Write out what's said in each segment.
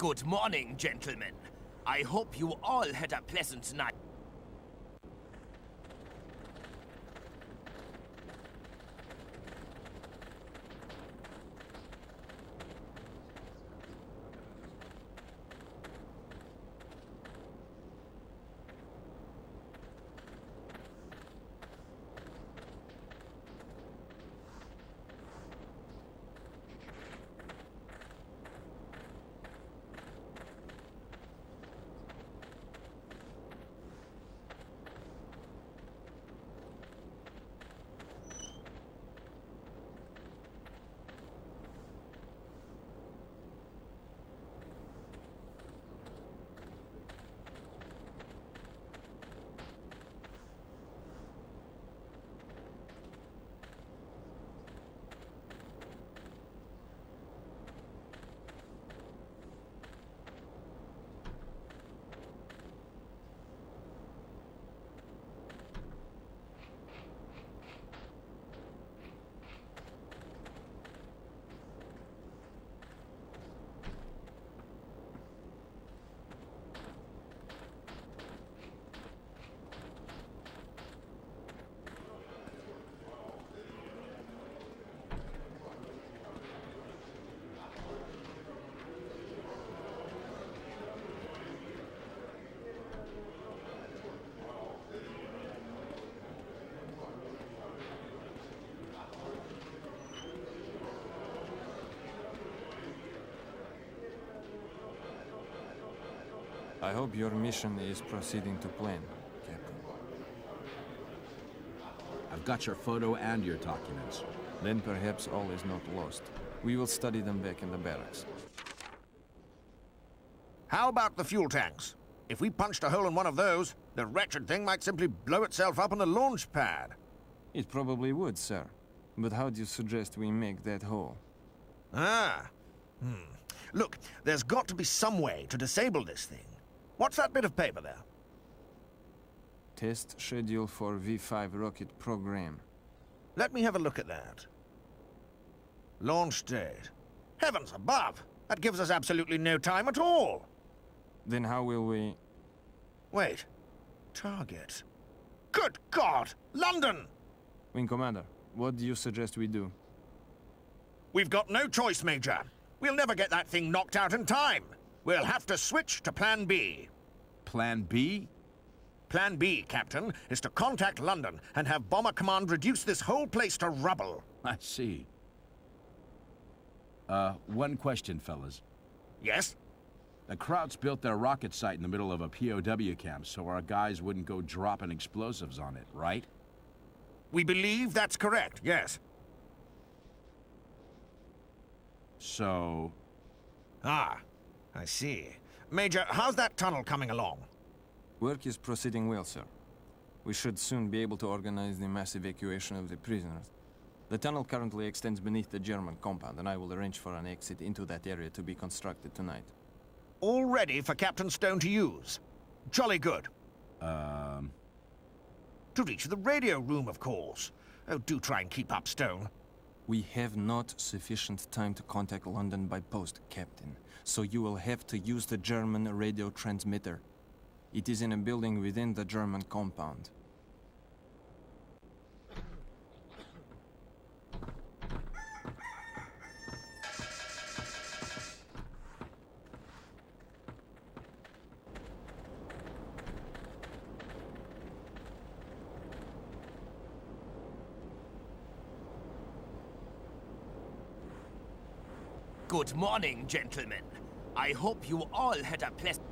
Good morning, gentlemen. I hope you all had a pleasant night. I hope your mission is proceeding to plan, Captain. I've got your photo and your documents. Then perhaps all is not lost. We will study them back in the barracks. How about the fuel tanks? If we punched a hole in one of those, the wretched thing might simply blow itself up on the launch pad. It probably would, sir. But how do you suggest we make that hole? Look, there's got to be some way to disable this thing. What's that bit of paper there? Test schedule for V5 rocket program. Let me have a look at that. Launch date. Heavens above! That gives us absolutely no time at all! Then how will we... Wait. Target. Good God! London! Wing Commander, what do you suggest we do? We've got no choice, Major. We'll never get that thing knocked out in time. We'll have to switch to Plan B. Plan B? Plan B, Captain, is to contact London and have Bomber Command reduce this whole place to rubble. I see. One question, fellas. Yes? The Krauts built their rocket site in the middle of a POW camp so our guys wouldn't go dropping explosives on it, right? We believe that's correct, yes. So... Ah, I see. Major, how's that tunnel coming along? Work is proceeding well, sir. We should soon be able to organize the mass evacuation of the prisoners. The tunnel currently extends beneath the German compound, and I will arrange for an exit into that area to be constructed tonight. All ready for Captain Stone to use. Jolly good. To reach the radio room, of course. Oh, do try and keep up, Stone. We have not sufficient time to contact London by post, Captain. So you will have to use the German radio transmitter. It is in a building within the German compound. Good morning, gentlemen. I hope you all had a pleasant...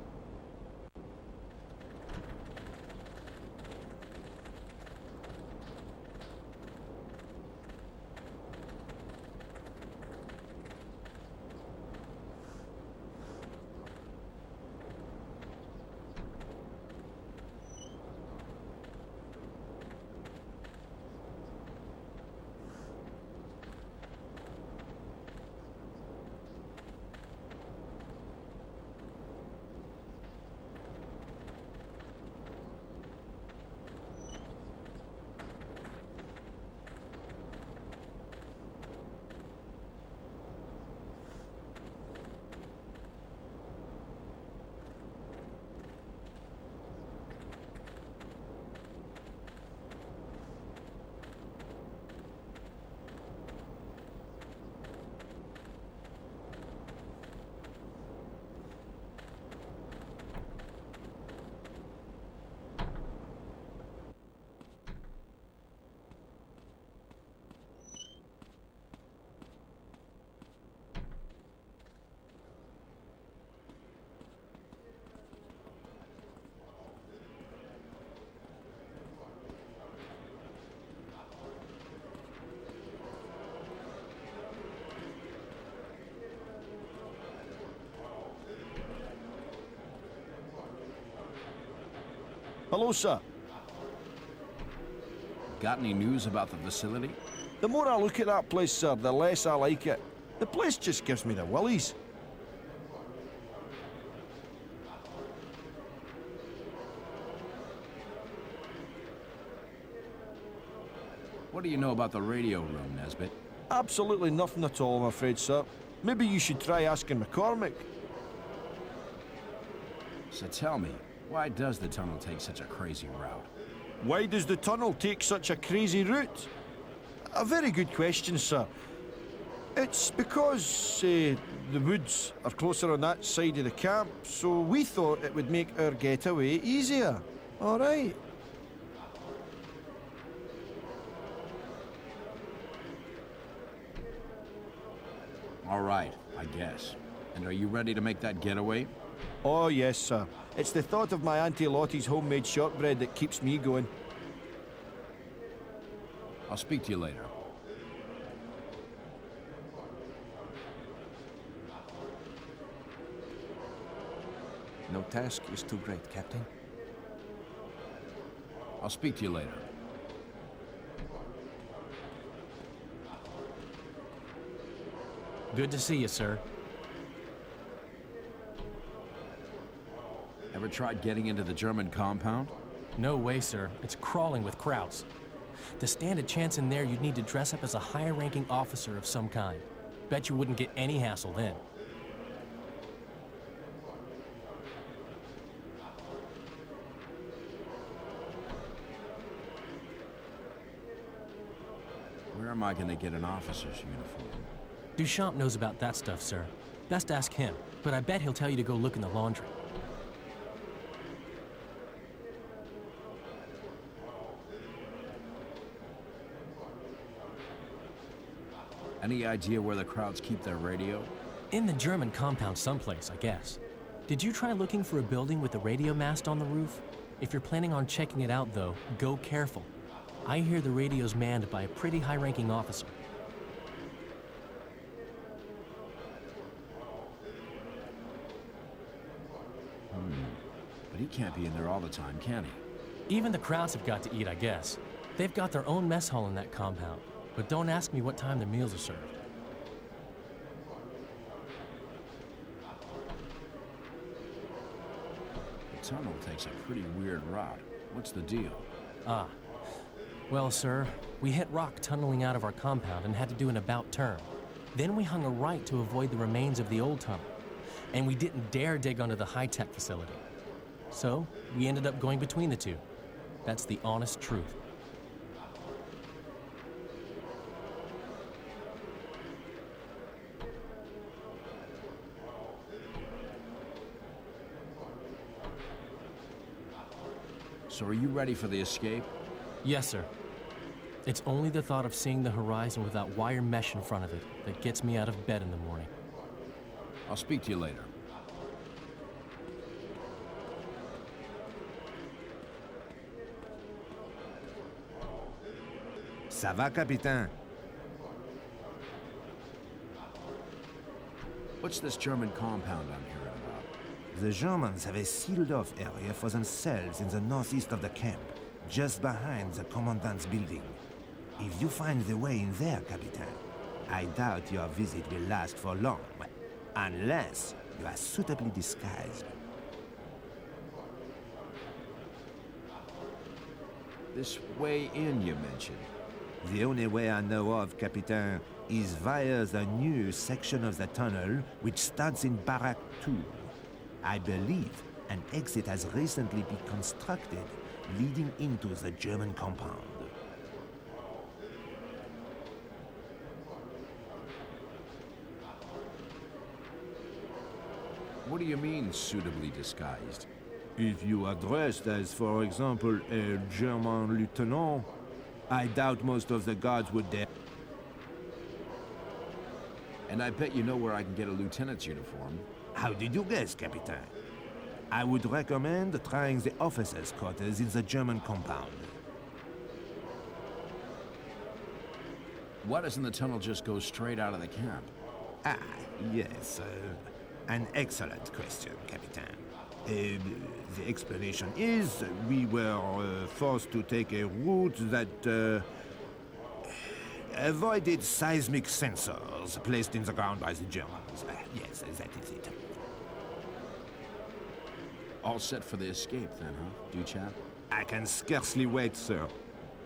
Hello, sir. Got any news about the facility? The more I look at that place, sir, the less I like it. The place just gives me the willies. What do you know about the radio room, Nesbit? Absolutely nothing at all, I'm afraid, sir. Maybe you should try asking McCormick. So tell me, why does the tunnel take such a crazy route? Why does the tunnel take such a crazy route? A very good question, sir. It's because the woods are closer on that side of the camp, so we thought it would make our getaway easier. All right. All right, I guess. And are you ready to make that getaway? Oh, yes, sir. It's the thought of my Auntie Lottie's homemade shortbread that keeps me going. I'll speak to you later. No task is too great, Captain. I'll speak to you later. Good to see you, sir. Ever tried getting into the German compound? No way, sir. It's crawling with Krauts. To stand a chance in there, you'd need to dress up as a higher-ranking officer of some kind. Bet you wouldn't get any hassle then. Where am I gonna get an officer's uniform? Duchamp knows about that stuff, sir. Best ask him, but I bet he'll tell you to go look in the laundry. Any idea where the Krauts keep their radio? In the German compound someplace, I guess. Did you try looking for a building with a radio mast on the roof? If you're planning on checking it out, though, go careful. I hear the radio's manned by a pretty high-ranking officer. But he can't be in there all the time, can he? Even the Krauts have got to eat, I guess. They've got their own mess hall in that compound, but don't ask me what time their meals are served. The tunnel takes a pretty weird route. What's the deal? Ah. Well, sir, we hit rock tunneling out of our compound and had to do an about turn. Then we hung a right to avoid the remains of the old tunnel. And we didn't dare dig onto the high-tech facility. So, we ended up going between the two. That's the honest truth. So are you ready for the escape? Yes, sir. It's only the thought of seeing the horizon without wire mesh in front of it that gets me out of bed in the morning. I'll speak to you later. Ça va, capitaine? What's this German compound I'm hearing about? The Germans have a sealed-off area for themselves in the northeast of the camp, just behind the commandant's building. If you find the way in there, Captain, I doubt your visit will last for long, unless you are suitably disguised. This way in, you mentioned. The only way I know of, Captain, is via the new section of the tunnel which starts in Barrack 2. I believe an exit has recently been constructed, leading into the German compound. What do you mean, suitably disguised? If you are dressed as, for example, a German lieutenant, I doubt most of the guards would dare. And I bet you know where I can get a lieutenant's uniform. How did you guess, Captain? I would recommend trying the officers' quarters in the German compound. Why doesn't the tunnel just go straight out of the camp? Ah, yes, an excellent question, Captain. The explanation is we were forced to take a route that avoided seismic sensors placed in the ground by the Germans. Yes, that is it. All set for the escape then, huh, Duchap? I can scarcely wait, sir.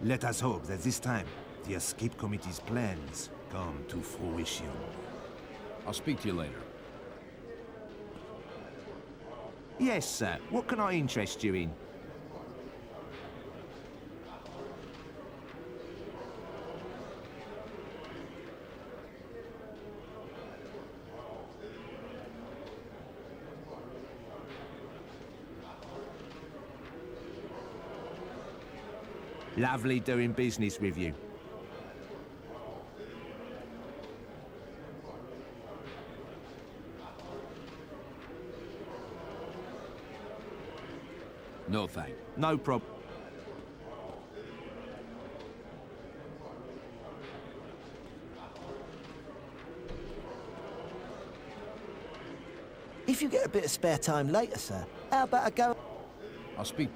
Let us hope that this time the escape committee's plans come to fruition. I'll speak to you later. Yes, sir. What can I interest you in? Lovely doing business with you. No thank. No problem. If you get a bit of spare time later, sir, how about a go? I'll speak.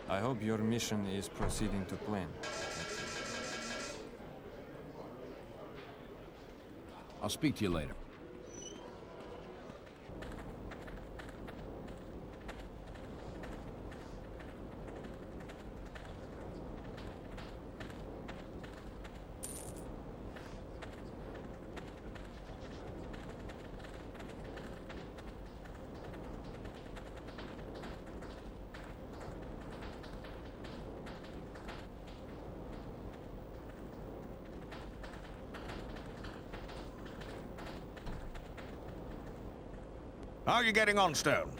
I hope your mission is proceeding to plan. I'll speak to you later. How are you getting on, Stone?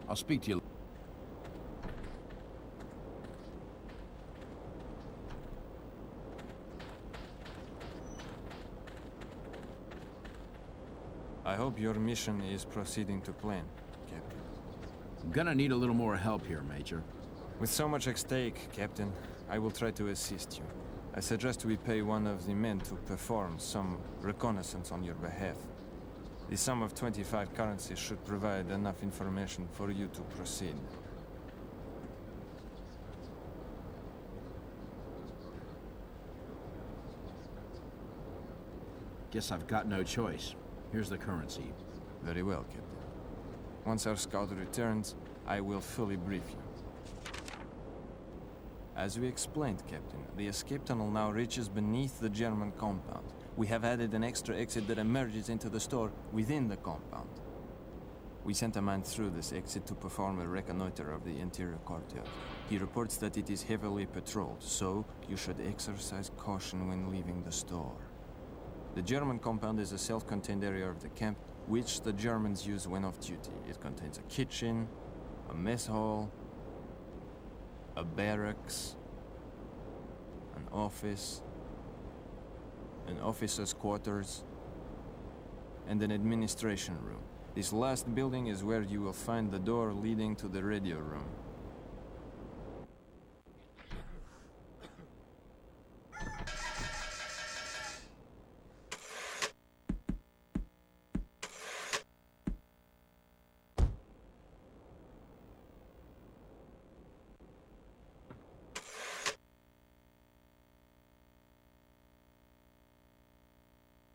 I'll speak to you. I hope your mission is proceeding to plan, Captain. I'm gonna need a little more help here, Major. With so much at stake, Captain, I will try to assist you. I suggest we pay one of the men to perform some reconnaissance on your behalf. The sum of 25 currencies should provide enough information for you to proceed. Guess I've got no choice. Here's the currency. Very well, Captain. Once our scout returns, I will fully brief you. As we explained, Captain, the escape tunnel now reaches beneath the German compound. We have added an extra exit that emerges into the store within the compound. We sent a man through this exit to perform a reconnoiter of the interior courtyard. He reports that it is heavily patrolled, so you should exercise caution when leaving the store. The German compound is a self-contained area of the camp, which the Germans use when off duty. It contains a kitchen, a mess hall, a barracks, an office, an officer's quarters, and an administration room. This last building is where you will find the door leading to the radio room.